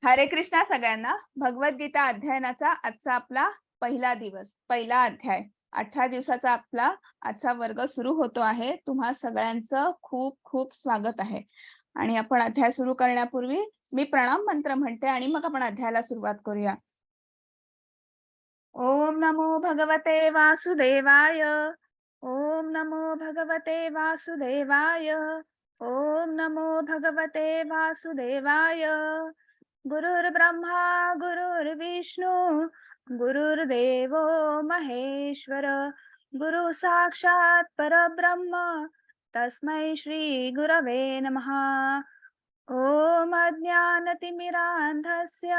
हरे कृष्णा सगळ्यांना. भगवद्गीता अध्ययनाचा आजचा आपला पहिला दिवस, पहिला अध्याय. 18 दिवसाचा आपला आजचा वर्ग सुरू होतो आहे. तुम्हा सगळ्यांचं खूप खूप स्वागत आहे. आणि आपण अध्याय सुरू करण्यापूर्वी मी प्रणाम मंत्र म्हणते आणि मग आपण अध्यायाला सुरुवात करूया. ओम नमो भगवते वासुदेवाय. ओम नमो भगवते वासुदेवाय. ओम नमो भगवते वासुदेवाय. गुरुर्ब्रह्मा गुरुर्विष्णू गुरुर्देवो महेश्वर गुरु साक्षात परब्रह्म तस्मै श्री गुरवे नमः. ओम अज्ञानतिमिरान्धस्य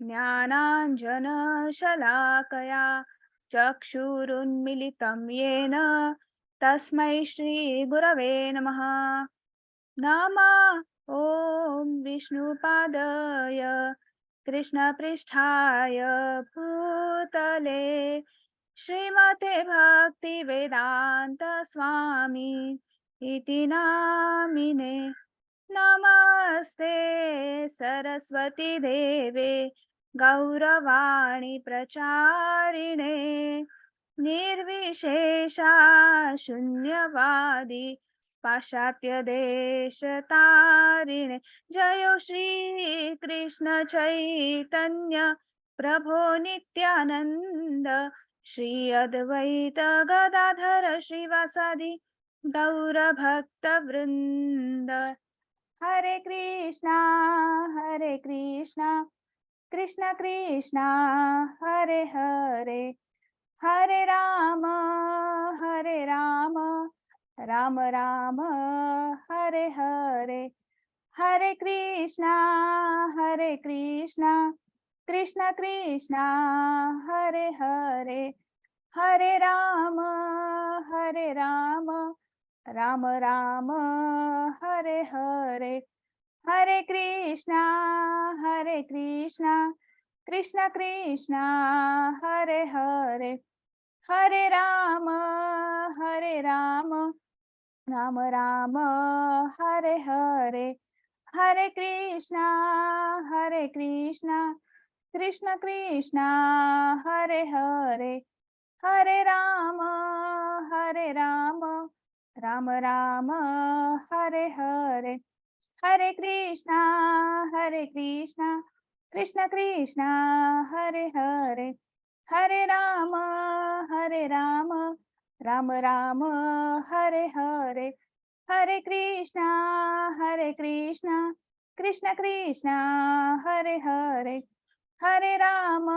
ज्ञानाञ्जनशलाकया चक्षुरुन्मिलितं येन तस्मै श्री गुरवे नमः. नमः ॐ विष्णुपादाय कृष्णपृष्ठाय भूतले श्रीमते भक्तिवेदान्त स्वामी इति नामिने. नमस्ते सरस्वती देवे गौरवाणी प्रचारिणे निर्विशेषा शून्यवादी पाश्चात्य देश तारिणे. जयो श्री कृष्ण चैतन्य प्रभो नित्यानंद श्री अद्वैत गदाधर श्रीवासादि गौर भक्त वृंद. हरे कृष्णा कृष्ण कृष्णा हरे हरे, हरे राम राम राम हरे हरे. हरे कृष्णा कृष्ण कृष्णा हरे हरे, हरे राम राम राम हरे हरे. हरे कृष्णा कृष्ण कृष्णा हरे हरे, हरे राम राम राम हरे हरे. हरे कृष्णा कृष्ण कृष्णा हरे हरे, हरे राम राम राम हरे हरे. हरे कृष्णा कृष्ण कृष्णा हरे हरे, हरे राम राम राम हरे हरे. हरे कृष्णा कृष्ण कृष्णा हरे हरे, हरे राम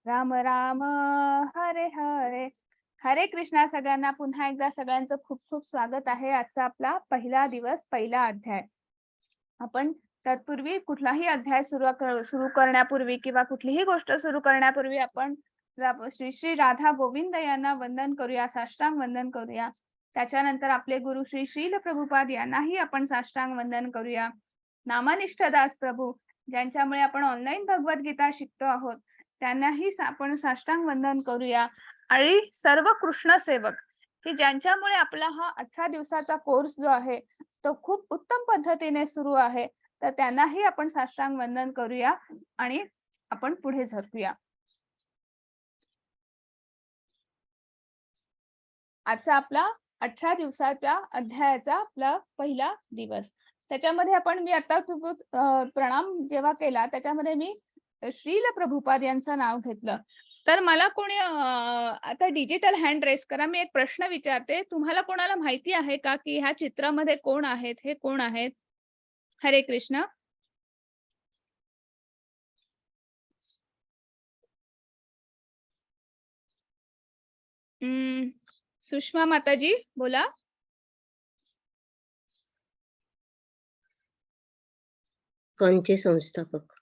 राम राम हरे हरे. हरे कृष्णा सगळ्यांना. पुन्हा एकदा सगळ्यांचं खूप खूप स्वागत आहे. आजचा आपला पहिला दिवस, पहिला अध्याय. आपण तत्पूर्वी कुठलाही अध्याय सुरू करण्यापूर्वी किंवा कुठलीही गोष्ट सुरू करण्यापूर्वी आपण श्री श्री राधा गोविंद यांना वंदन करूया, साष्टांग वंदन करूया. त्याच्यानंतर आपले गुरु श्री श्रील प्रभुपाद यांनाही आपण साष्टांग वंदन करूया. नामनिष्ठ दास प्रभू ज्यांच्यामुळे आपण ऑनलाईन भगवद्गीता शिकतो आहोत त्यांनाही आपण साष्टांग वंदन करूया. आणि सर्व कृष्ण सेवक की ज्यांच्यामुळे आपला हा 18 दिवसाचा कोर्स जो आहे तो खूप उत्तम पद्धतीने सुरू आहे, तर त्यांनाही आपण साष्टांग वंदन करूया आणि आपण पुढे झटूया. आजचा आपला 18 दिवसाच्या अध्यायाचा आपला पहिला दिवस. त्याच्यामध्ये मी आता प्रणाम जेव्हा केला त्याच्यामध्ये मी श्रील प्रभुपाद यांचं नाव घेतलं. तर मला कोणी आता डिजिटल हँड रेस करा. मी एक प्रश्न विचारते. तुम्हाला कोणाला माहिती आहे का की ह्या चित्रामध्ये कोण आहेत, हे कोण आहेत? हरे कृष्ण. सुषमा माताजी बोला. इस्कॉनचे संस्थापक.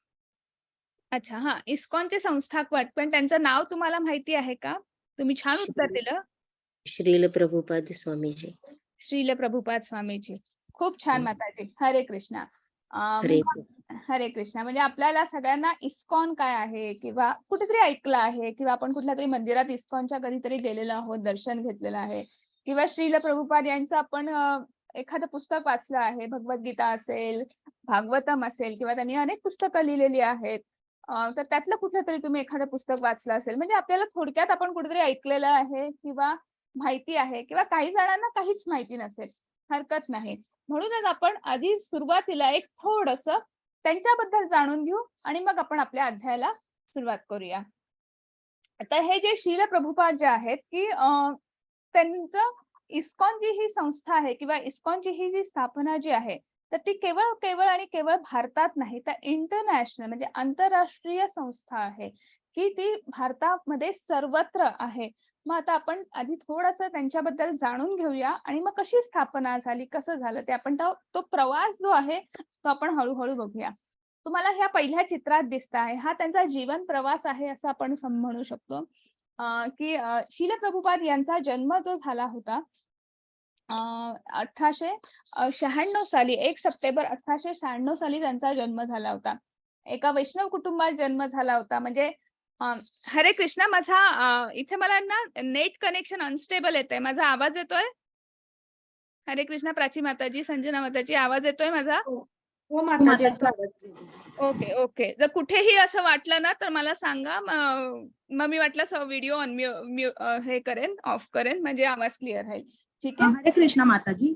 अच्छा, हा, इस्कॉनचे संस्थापक. पण त्यांचं नाव तुम्हाला माहिती आहे का? तुम्ही छान उत्तर दिलं. श्रील प्रभुपाद स्वामीजी. श्रील प्रभुपाद स्वामीजी. खूप छान माताजी. हरे कृष्णा. हरे कृष्णा. म्हणजे आपल्याला सगळ्यांना इस्कॉन काय आहे किंवा कुठेतरी ऐकलं आहे किंवा आपण कुठल्या तरी मंदिरात इस्कॉनच्या कधीतरी गेलेलो आहोत, दर्शन घेतलेलं आहे किंवा श्रील प्रभुपाद यांचं आपण एखादं पुस्तक वाचलं आहे, भगवद्गीता असेल भागवतम असेल किंवा त्यांनी अनेक पुस्तकं लिहिलेली आहेत. तर त्यातलं कुठलं तरी तुम्ही एखादं पुस्तक वाचलं असेल. म्हणजे आपल्याला थोडक्यात आपण कुठेतरी ऐकलेलं आहे किंवा माहिती आहे किंवा काही जणांना काहीच माहिती नसेल. हरकत नाही. म्हणूनच आपण आधी सुरुवातीला एक थोडंसं त्यांच्याबद्दल जाणून घेऊ आणि मग आपण आपल्या अध्यायाला सुरुवात करूया. आता हे जे शील प्रभुपाद जे आहेत, की त्यांचं इस्कॉन जी ही संस्था आहे किंवा इस्कॉनची ही जी स्थापना जी आहे, तर ती केवळ केवळ आणि केवळ भारतात नाही, तर इंटरनॅशनल म्हणजे आंतरराष्ट्रीय संस्था आहे, की ती भारतामध्ये सर्वत्र आहे. मग आता आपण आधी थोडंसं त्यांच्याबद्दल जाणून घेऊया आणि मग कशी स्थापना झाली, कसं झालं ते आपण तो प्रवास जो आहे, तो आपण हळू बघूया. तुम्हाला ह्या पहिल्या चित्रात दिसत आहे, हा त्यांचा जीवन प्रवास आहे असं आपण म्हणू शकतो. की शील प्रभुपाद यांचा जन्म जो झाला होता 1896 साली 1 सप्टेंबर 1896 साली त्यांचा जन्म झाला होता. एका वैष्णव कुटुंबात जन्म झाला होता. म्हणजे हरे कृष्णा माझा इथे मला ना नेट कनेक्शन अनस्टेबल येतंय. माझा आवाज येतोय? हरे कृष्णा प्राची माताजी, संजना माताजी आवाज येतोय माझा? हो हो माताजी आता आवाज येतोय. Okay, okay. जर कुठेही असं वाटलं ना तर मला सांगा. मग मी वाटल्यास व्हिडिओ हे करेन, ऑफ करेन म्हणजे आवाज क्लिअर राहील. ठीक आहे? हरे कृष्णा माताजी.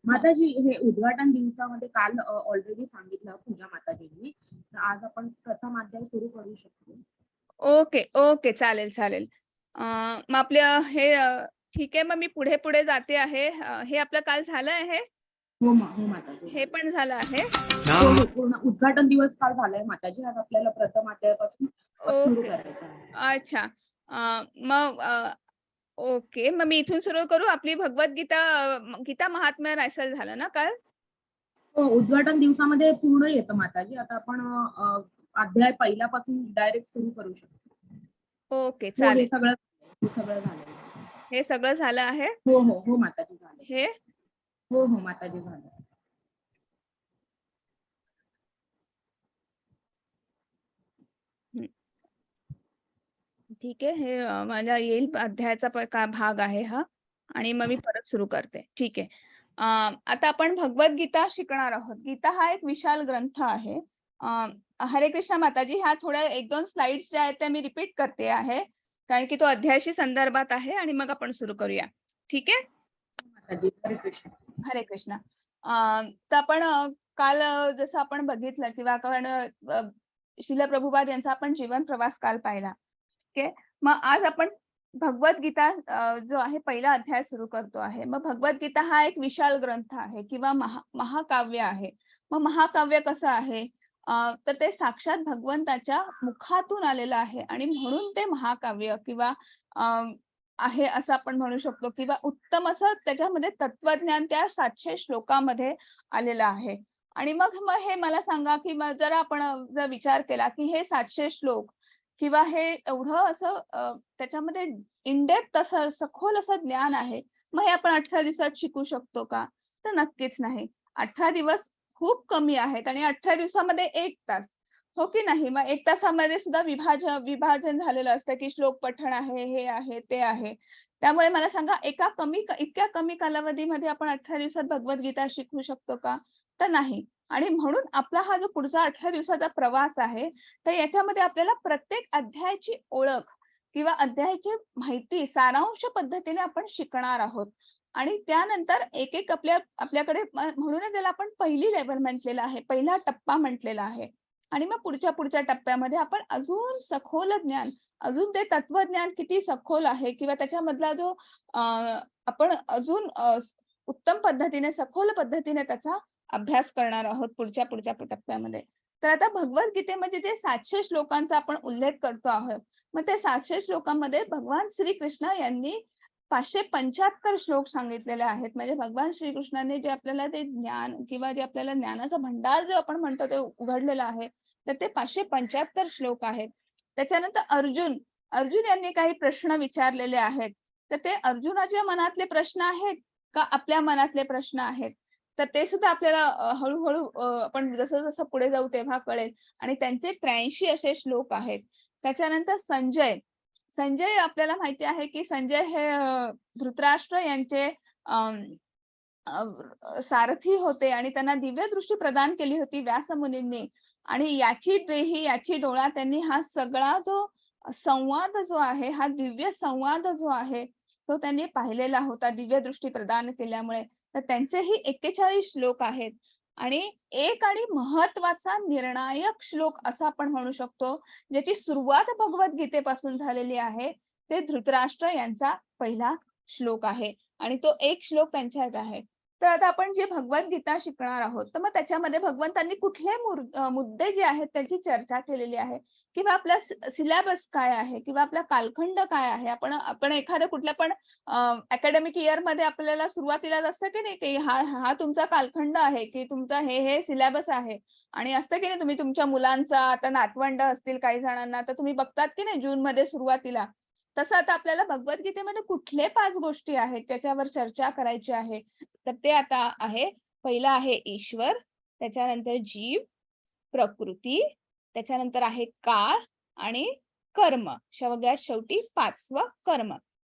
माताजी हे उद्घाटन दिवसामध्ये काल ऑलरेडी सांगितलं पूजा माताजींनी. तर आज आपण प्रथम अध्याय सुरू करू शकतो. Okay, okay. चालेल, चालेल. मग आपलं हे ठीक आहे. मग मी पुढे जाते आहे. हे आपलं काल झालं आहे? हो माताजी. हे पण झालं आहे? हो, पूर्ण उद्घाटन दिवस काल झालाय माताजी. आज आपल्याला प्रथम अध्यायापासून सुरू ओके. करायचं आहे. अच्छा. मग ओके. मग मी इथून सुरू करू. आपली भगवद्गीता गीता महात्म्य रायसल झालं ना काल? हो, उद्घाटन दिवसामध्ये पूर्ण येतं माताजी. आता आपण अध्याय पहिल्यापासून डायरेक्ट सुरू करू शकतो. ओके, हे चालेल. सगळं झालं. हे सगळं झालं आहे? हो माताजी झालं. हे? हो माताजी झालं. ठीक आहे. हे माझ्या येईल अध्यायाचा भाग आहे हा आणि मग मी परत सुरू करते. ठीक आहे. आता आपण भगवद्गीता शिकणार आहोत. गीता हा एक विशाल ग्रंथ आहे. हरे कृष्णा माताजी, ह्या थोड्या 1-2 स्लाइड्स ज्या आहेत त्या मी रिपीट करते आहे. कारण की तो अध्यायाशी संदर्भात आहे आणि मग आपण सुरू करूया. ठीक आहे? माताजी हरे कृष्ण. हरे कृष्णा. तर आपण काल जसं आपण बघितलं किंवा कारण शील प्रभुपाद यांचा आपण जीवन प्रवास काल पाहिला. ओके. मग आज आपण भगवद्गीता जो आहे पहिला अध्याय सुरू करतो आहे. मग भगवद्गीता हा एक विशाल ग्रंथ आहे किंवा महाकाव्य आहे. मग महाकाव्य कसं आहे? तर ते साक्षात भगवंताच्या मुखातून आलेलं आहे आणि म्हणून ते महाकाव्य किंवा आहे असं आपण म्हणू शकतो किंवा उत्तम असं त्याच्यामध्ये तत्वज्ञान त्या 700 श्लोकामध्ये आलेलं आहे. आणि मग मग हे मला सांगा, की मग जर आपण जर विचार केला, की हे 700 श्लोक किंवा हे एवढं असं त्याच्यामध्ये इन डेप्थ असं सखोल असं ज्ञान आहे. मग हे आपण 18 दिवसात शिकू शकतो का? तर नक्कीच नाही. 18 दिवस खूप कमी आहेत आणि 18 दिवसामध्ये 1 तास. हो की नाही? मग 1 तासामध्ये सुद्धा विभाजन झालेलं असतं, की श्लोक पठण आहे, हे आहे, ते आहे. त्यामुळे मला सांगा इतक्या कमी कालावधीमध्ये आपण 18 दिवसात भगवद्गीता शिकवू शकतो का? तर नाही. आणि म्हणून आपला हा जो पुढचा 18 दिवसाचा प्रवास आहे, तर याच्यामध्ये आपल्याला प्रत्येक अध्यायाची ओळख किंवा अध्यायाची माहिती सारांश पद्धतीने आपण शिकणार आहोत. आणि त्यानंतर एक आपल्याकडे म्हणूनच त्याला आपण पहिली लेव्हल म्हटलेलं आहे, पहिला टप्पा म्हटलेला आहे. आणि मग पुढच्या टप्प्यामध्ये आपण अजून सखोल ज्ञान, अजून ते तत्वज्ञान किती सखोल आहे किंवा त्याच्यामधला जो आपण अजून उत्तम पद्धतीने, सखोल पद्धतीने त्याचा अभ्यास करणार आहोत पुढच्या टप्प्यामध्ये. तर आता भगवद्गीतेमध्ये जे 700 श्लोकांचा आपण उल्लेख करतो आहोत. मग ते 700 श्लोकांमध्ये भगवान श्रीकृष्ण यांनी 575 श्लोक सांगितलेले आहेत. म्हणजे भगवान श्रीकृष्णाने जे आपल्याला ते ज्ञान किंवा जे आपल्याला ज्ञानाचा भंडार जो आपण म्हणतो ते उघडलेला आहे. तर ते 575 श्लोक आहेत. त्याच्यानंतर अर्जुन यांनी काही प्रश्न विचारलेले आहेत. तर ते अर्जुनाच्या मनातले प्रश्न आहेत का आपल्या मनातले प्रश्न आहेत? तर ते सुद्धा आपल्याला हळू-हळू आपण जसं पुढे जाऊ तेव्हा कळेल. आणि त्यांचे 83 असे श्लोक आहेत. त्याच्यानंतर संजय आपल्याला माहिती आहे, की संजय हे धृतराष्ट्र यांचे सारथी होते आणि त्यांना दिव्य दृष्टी प्रदान केली होती व्यास मुनींनी. आणि याची देही याची डोळा त्यांनी हा सगळा जो संवाद जो आहे, हा दिव्य संवाद जो आहे, तो त्यांनी पाहिलेला होता दिव्य दृष्टी प्रदान केल्यामुळे. तर त्यांचेही 41 श्लोक आहेत आणि एक आणि महत्वाचा निर्णायक श्लोक असा आपण म्हणू शकतो, ज्याची सुरुवात भगवद्गीतेपासून झालेली आहे. ते धृतराष्ट्र यांचा पहिला श्लोक आहे आणि तो एक श्लोक त्यांच्यात आहे. तर आता आपण जे भगवद्गीता शिकणार आहोत, तर मग त्याच्यामध्ये भगवंतांनी कुठले मुद्दे जे आहेत त्याची चर्चा केलेली आहे किंवा आपला सिलेबस काय आहे किंवा आपला कालखंड काय आहे. आपण आपण एखाद्या कुठल्या पण अकॅडमिक इयरमध्ये आपल्याला सुरुवातीलाच असतं की नाही, की हा हा तुमचा कालखंड आहे, की तुमचा हे सिलेबस आहे आणि असतं की नाही, तुम्ही तुमच्या मुलांचा आता नातवंड असतील काही जणांना, तर तुम्ही बघतात की नाही जूनमध्ये सुरुवातीला. तसं आता आपल्याला भगवद्गीतेमध्ये कुठले 5 गोष्टी आहेत त्याच्यावर चर्चा करायची आहे. तर ते आता आहे, पहिलं आहे ईश्वर, त्याच्यानंतर जीव, प्रकृती, त्याच्यानंतर आहे काळ आणि कर्म. सगळ्यात शेवटी 5वं कर्म.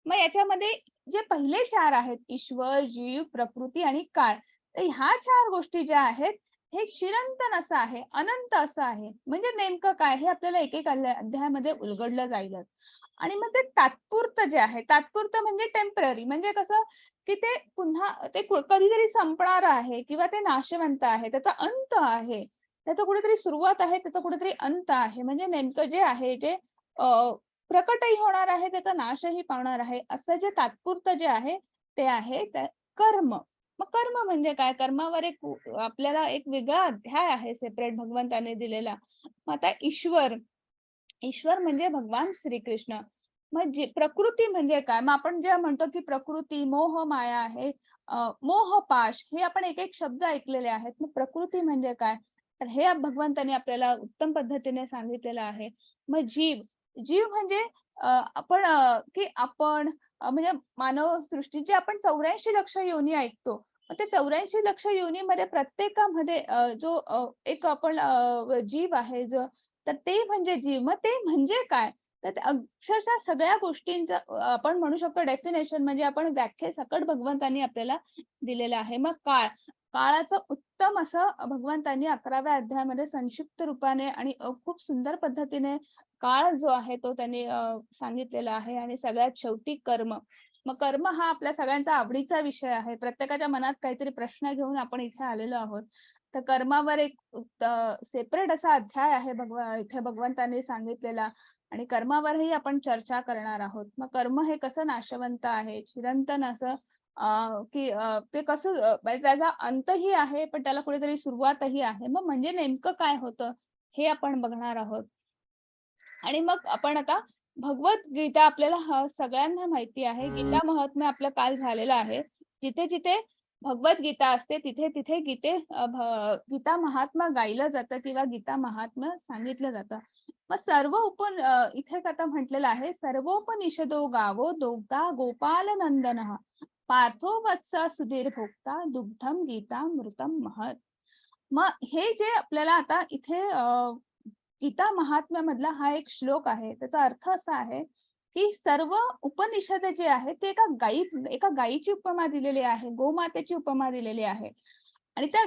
मग याच्यामध्ये जे पहिले 4 आहेत ईश्वर, जीव, प्रकृती आणि काळ. तर ह्या 4 गोष्टी ज्या आहेत, हे चिरंतन असं आहे, अनंत असं आहे. म्हणजे नेमकं काय हे आपल्याला एक-एक अध्यायामध्ये उलगडलं जाईलच. आणि मग ते तात्पुरतं जे आहे, तात्पुरतं म्हणजे टेम्पररी, म्हणजे कसं की ते पुन्हा ते कधीतरी संपणार आहे किंवा ते नाशवंत आहे, त्याचा अंत आहे. त्याचं कुठेतरी सुरुवात आहे, त्याचा कुठेतरी अंत आहे. म्हणजे नेमकं जे आहे, जे प्रकटही होणार आहे, त्याचा नाशही पावणार आहे. असं जे तात्पुरतं जे आहे, ते आहे कर्म. मग कर्म म्हणजे काय? कर्मावर एक आपल्याला एक वेगळा अध्याय आहे सेपरेट भगवंताने दिलेला. मग आता ईश्वर, ईश्वर म्हणजे भगवान श्रीकृष्ण. मग जी प्रकृती म्हणजे काय? मग आपण जे म्हणतो की प्रकृती, मोह माया आहे, मोह पाश हे आपण एक-एक शब्द ऐकलेले आहेत. मग प्रकृती म्हणजे काय? तर हे भगवंतांनी आपल्याला उत्तम पद्धतीने सांगितलेलं आहे. मग जीव, जीव म्हणजे आपण की आपण म्हणजे मानव सृष्टीची आपण 84 लक्ष योनी ऐकतो. मग ते 84 लक्ष योनीमध्ये प्रत्येकामध्ये जो एक आपण जीव आहे जो, तर ते म्हणजे जीव. मग ते म्हणजे काय? तर ते अक्षरशः सगळ्या गोष्टींचं आपण म्हणू शकतो डेफिनेशन म्हणजे आपण व्याख्येसकट भगवंतांनी आपल्याला दिलेलं आहे. मग काळ, काळाचं उत्तम असं भगवंतांनी 11व्या अध्यायामध्ये संक्षिप्त रूपाने आणि खूप सुंदर पद्धतीने काळ जो आहे तो त्यांनी सांगितलेला आहे. आणि सगळ्यात शेवटी कर्म. मग कर्म हा आपल्या सगळ्यांचा आवडीचा विषय आहे. प्रत्येकाच्या मनात काहीतरी प्रश्न घेऊन आपण इथे आलेलो आहोत. तर कर्मावर एक सेपरेट असा अध्याय आहे इथे भगवंतांनी सांगितलेला आणि कर्मावरही आपण चर्चा करणार आहोत. मग कर्म हे कसं नाशवंत आहे, चिरंतन असं की ते कसं म्हणजे त्याचा अंतही आहे, पण त्याला कुठेतरी सुरुवातही आहे. मग म्हणजे नेमकं काय होतं हे आपण बघणार आहोत. आणि मग आपण आता भगवद्गीता आपल्याला सगळ्यांना माहिती आहे. गीता महात्म्य आपलं काल झालेलं आहे. जिथे-जिथे भगवद्गीता असते तिथे-तिथे गीता महात्म्य गायलं जातं किंवा गीता महात्म्य सांगितलं जातं. मग इथेच आता म्हटलेलं आहे, सर्वोपनिषदो गावो दोग्धा गोपाल नंदनः पार्थो वत्स सुधीर भोक्ता दुग्धम गीतामृतम महत्. मग हे जे आपल्याला आता इथे गीता महात्म्यामधला हा एक श्लोक आहे. त्याचा अर्थ असा आहे, की सर्व उपनिषद जे आहे ते एका गायीची उपमा दिलेली आहे, गोमातेची उपमा दिलेली आहे. आणि त्या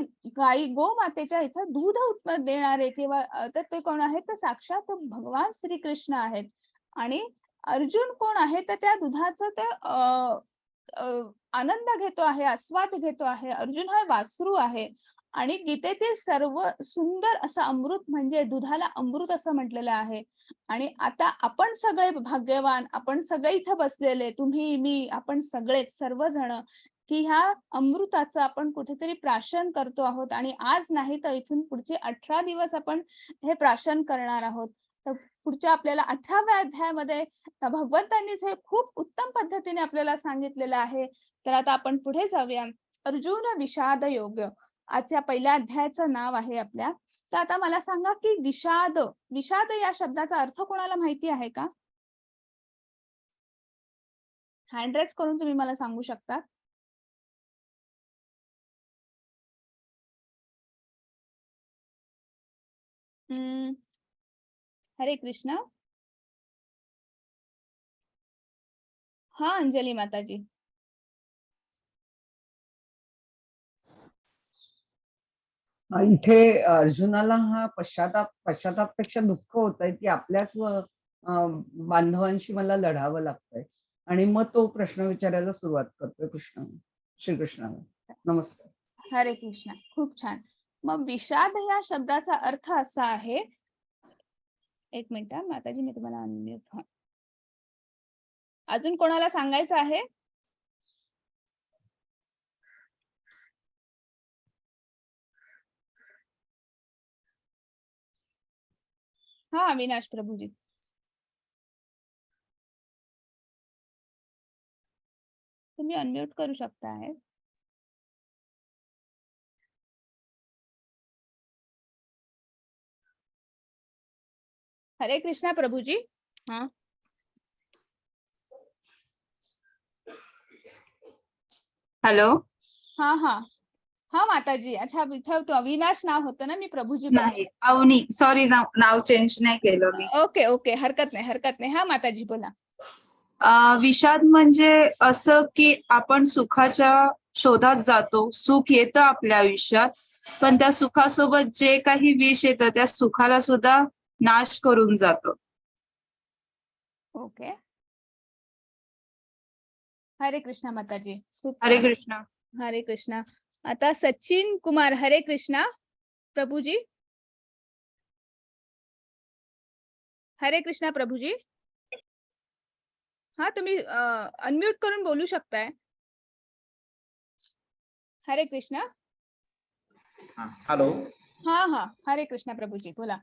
गोमातेच्या इथं दूध देणारे किंवा तर ते कोण आहेत? तर साक्षात भगवान श्रीकृष्ण आहेत. आणि अर्जुन कोण आहे? तर त्या दुधाचं ते आनंद घेतो आहे, आस्वाद घेतो आहे. अर्जुन हा वासरू आहे. आणि गीतेतील सर्व सुंदर असं अमृत म्हणजे दुधाला अमृत असं म्हटलेलं आहे. आणि आता आपण सगळे भाग्यवान, आपण सगळे इथं बसलेले, तुम्ही, मी, आपण सगळेच सर्वजण, की ह्या अमृताचं आपण कुठेतरी प्राशन करतो आहोत आणि आज नाही तर इथून पुढचे 18 दिवस आपण हे प्राशन करणार आहोत. तर पुढच्या आपल्याला 18व्या अध्यायामध्ये भगवंतांनीच हे खूप उत्तम पद्धतीने आपल्याला सांगितलेलं आहे. तर आता आपण पुढे जाऊया. अर्जुन विषाद योग. आजच्या पहिल्या अध्यायाचं नाव आहे आपल्या. तर आता मला सांगा की विषाद, विषाद या शब्दाचा अर्थ कोणाला माहिती आहे का? हँड रेज करून तुम्ही मला सांगू शकता. हरे कृष्ण. हा अंजली माताजी. इथे अर्जुनाला हा पश्चातापेक्षा दुःख होत आहे की आपल्याच बांधवांशी मला लढावं लागतंय आणि मग तो प्रश्न विचारायला सुरुवात करतोय श्रीकृष्णाला. नमस्कार. हरे कृष्ण. खूप छान. मग विषाद या शब्दाचा अर्थ असा आहे, एक मिनिट माताजी, मी तुम्हाला अनम्यूट. अजून कोणाला सांगायचं आहे? हा, अविनाश प्रभूजी. तुम्ही अनम्यूट करू शकता आहे. हरे कृष्णा प्रभूजी. हाँ हॅलो. हाँ हाँ हाँ माताजी. अच्छा, इथं तो अविनाश नाव होतं ना, मी प्रभूजी नाही, अवनी. सॉरी, नाव चेंज नाही केलं मी. ओके ओके, हरकत नाही हरकत नाही. हा माताजी बोला. विषाद म्हणजे असं की आपण सुखाच्या शोधात जातो, सुख येतं आपल्या आयुष्यात, पण त्या सुखासोबत जे काही विष येतं त्या सुखाला सुद्धा नाश करून जातं. ओके. हरे कृष्णा माताजी. हरे कृष्णा. हरे कृष्णा. आता सचिन कुमार. हरे कृष्णा प्रभूजी. हरे कृष्णा प्रभूजी. हा, तुम्ही अनम्यूट करून बोलू शकताय. हरे कृष्णा. हॅलो. हा हा, हरे कृष्णा प्रभूजी बोला.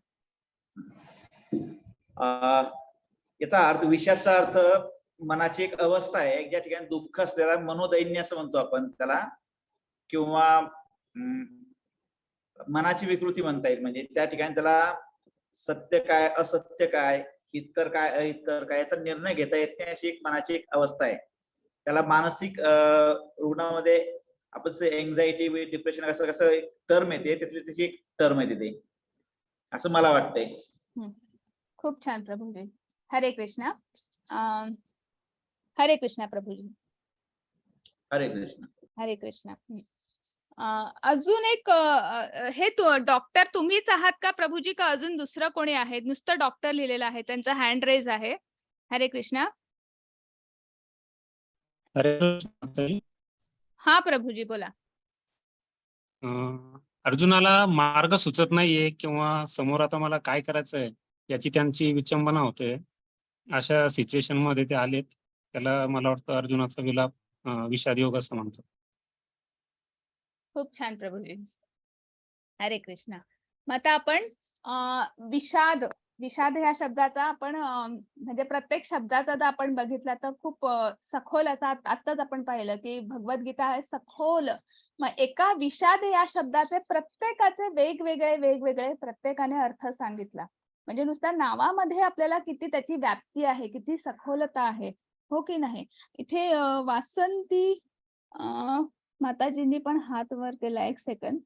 याचा अर्थ, विषादचा अर्थ मनाची एक अवस्था आहे ज्या ठिकाणी दुःख असलेला मनोदैन्य असं म्हणतो आपण त्याला, किंवा मनाची विकृती म्हणता येईल. म्हणजे त्या ठिकाणी त्याला सत्य काय, असत्य काय, हितकर काय, अहितकर काय याचा निर्णय घेता येत नाही, अशी एक मनाची एक अवस्था आहे. त्याला मानसिक रुग्णामध्ये आपण एन्झायटी, डिप्रेशन असं कसं टर्म येते, त्याची एक टर्म येते ते, असं मला वाटतंय. खूप छान प्रभूजी. हरे कृष्णा. हरे कृष्णा प्रभूजी. हरे कृष्ण. हरे कृष्णा. अजून एक हे डॉक्टर तुम्हीच आहात का प्रभूजी, का अजून दुसरं कोणी आहे? नुसतं डॉक्टर लिहिलेलं आहे, त्यांचा हँड रेज आहे. हरे कृष्णा. हा प्रभूजी बोला. अर्जुनाला मार्ग सुचत नाहीये किंवा समोर आता मला काय करायचंय याची त्यांची विचंबना होते. अशा सिच्युएशन मध्ये ते आलेत. त्याला मला वाटतं अर्जुनाचा विलाप विषाद योग असं म्हणतात. खूप छान प्रभूजी. हरे कृष्णा. मग आता आपण विषाद या शब्दाचा आपण म्हणजे प्रत्येक शब्दाचा जर आपण बघितला तर खूप सखोल असा, आत्ताच आपण पाहिलं की भगवद्गीता आहे सखोल. मग एका विषाद या शब्दाचे प्रत्येकाचे वेगवेगळे प्रत्येकाने अर्थ सांगितला. म्हणजे नुसत्या नावामध्ये आपल्याला किती त्याची व्याप्ती आहे, किती सखोलता आहे, हो की नाही. इथे वासंती माताजींनी पण हात वर केला. एक सेकंद.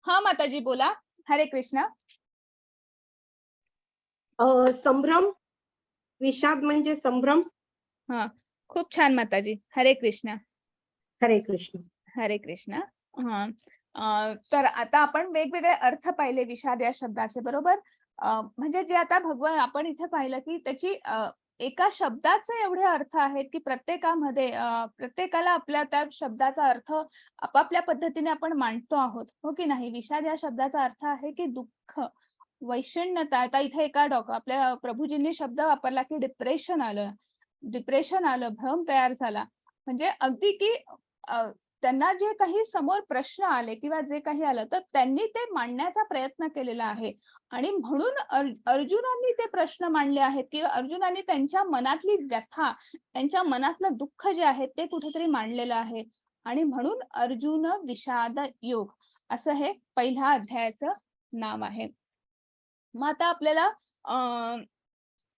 हा माताजी बोला. हरे कृष्णा. संभ्रम. विषाद म्हणजे संभ्रम. हा, खूप छान माताजी. हरे कृष्णा. हरे कृष्ण. हरे कृष्णा. हा, तर आता आपण वेगवेगळे अर्थ पाहिले विषाद या शब्दाचे, बरोबर. म्हणजे जे आता भगवान आपण इथे पाहिलं की त्याची एका शब्दाचे एवढे अर्थ आहेत की प्रत्येकामध्ये प्रत्येकाला आपल्या त्या शब्दाचा अर्थ आपापल्या पद्धतीने आपण मांडतो आहोत, हो की नाही. विषाद या शब्दाचा अर्थ आहे की दुःख, वैषण्यता. आता इथे एका आपल्या प्रभूजींनी शब्द वापरला की डिप्रेशन आलं, भ्रम तयार झाला. म्हणजे अगदी की त्यांना जे काही समोर प्रश्न आले किंवा जे काही आलं तर त्यांनी ते मांडण्याचा प्रयत्न केलेला आहे. आणि म्हणून अर्जुनांनी ते प्रश्न मांडले आहेत किंवा अर्जुनांनी त्यांच्या मनातली व्यथा, त्यांच्या मनातलं दुःख जे आहे ते कुठेतरी मांडलेलं आहे. आणि म्हणून अर्जुन विषाद योग असं हे पहिल्या अध्यायाचं नाव आहे. मग आता आपल्याला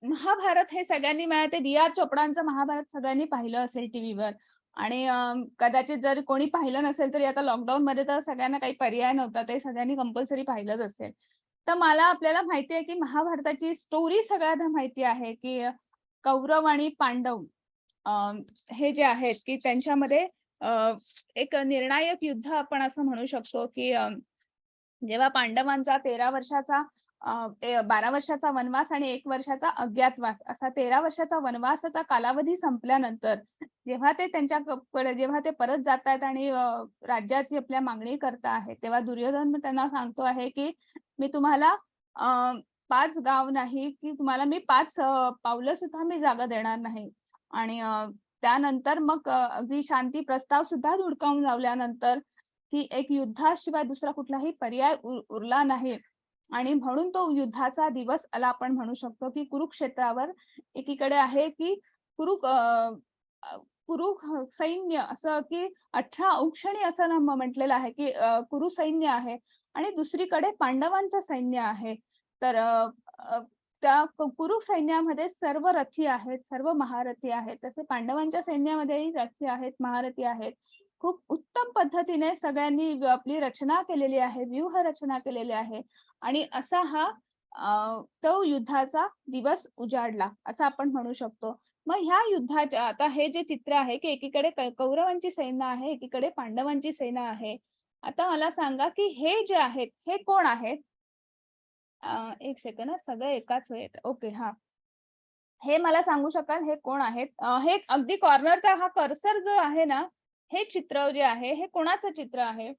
महाभारत हे सगळ्यांनी, मला ते बी आर चोपडांचं महाभारत सगळ्यांनी पाहिलं असेल टीव्हीवर. आणि कदाचित जर कोणी पाहिलं नसेल तरी आता लॉकडाऊन मध्ये तर सगळ्यांना काही पर्याय नव्हता, ते सगळ्यांनी कंपल्सरी पाहिलंच असेल. तर मला आपल्याला माहिती आहे की महाभारताची स्टोरी सगळ्यांना माहिती आहे की कौरव आणि पांडव हे जे आहेत की त्यांच्यामध्ये एक निर्णायक युद्ध आपण असं म्हणू शकतो की जेव्हा पांडवांचा 12 वर्षाचा वनवास आणि 1 वर्षाचा अज्ञातवास असा 13 वर्षाचा वनवासाचा कालावधी संपल्यानंतर जेव्हा ते परत जात आहेत आणि राज्याची आपल्या मागणी करता आहेत, तेव्हा दुर्योधन त्यांना सांगतो आहे की मी तुम्हाला 5 गाव नाही की तुम्हाला मी 5 पावलं सुद्धा मी जागा देणार नाही. आणि त्यानंतर मग अगदी शांती प्रस्ताव सुद्धा धुडकावून लावल्यानंतर की एक युद्धाशिवाय दुसरा कुठलाही पर्याय उरला नाही. आणि म्हणून तो युद्धाचा दिवस आला आपण म्हणू शकतो की कुरुक्षेत्रावर एकीकडे आहे की कुरु सैन्य असं की 18 औक्षणी असं म्हटलेलं आहे की कुरु सैन्य आहे आणि दुसरीकडे पांडवांचं सैन्य आहे. तर त्या कुरु सैन्यामध्ये सर्व रथी आहेत, सर्व महारथी आहेत. तसे पांडवांच्या सैन्यामध्येही रथी आहेत, महारथी आहेत. खूप उत्तम पद्धतीने सगळ्यांनी आपली रचना केलेली आहे, व्यूह रचना केलेली आहे आणि असा हा तो युद्धाचा दिवस उजाडला असं आपण म्हणू शकतो. मग ह्या युद्धात आता हे जे चित्र आहे की एकीकडे कौरवांची सेना आहे, एकीकडे पांडवांची सेना आहे. आता मला सांगा की हे जे आहेत हे कोण आहेत? एक सेकंड हा, सगळं एकाच वेळेत. ओके, हा. हे मला सांगू शकाल हे कोण आहेत? हे अगदी कॉर्नरचा हा कर्सर जो आहे ना, हे चित्र जे आहे हे कोणाचं चित्र आहे?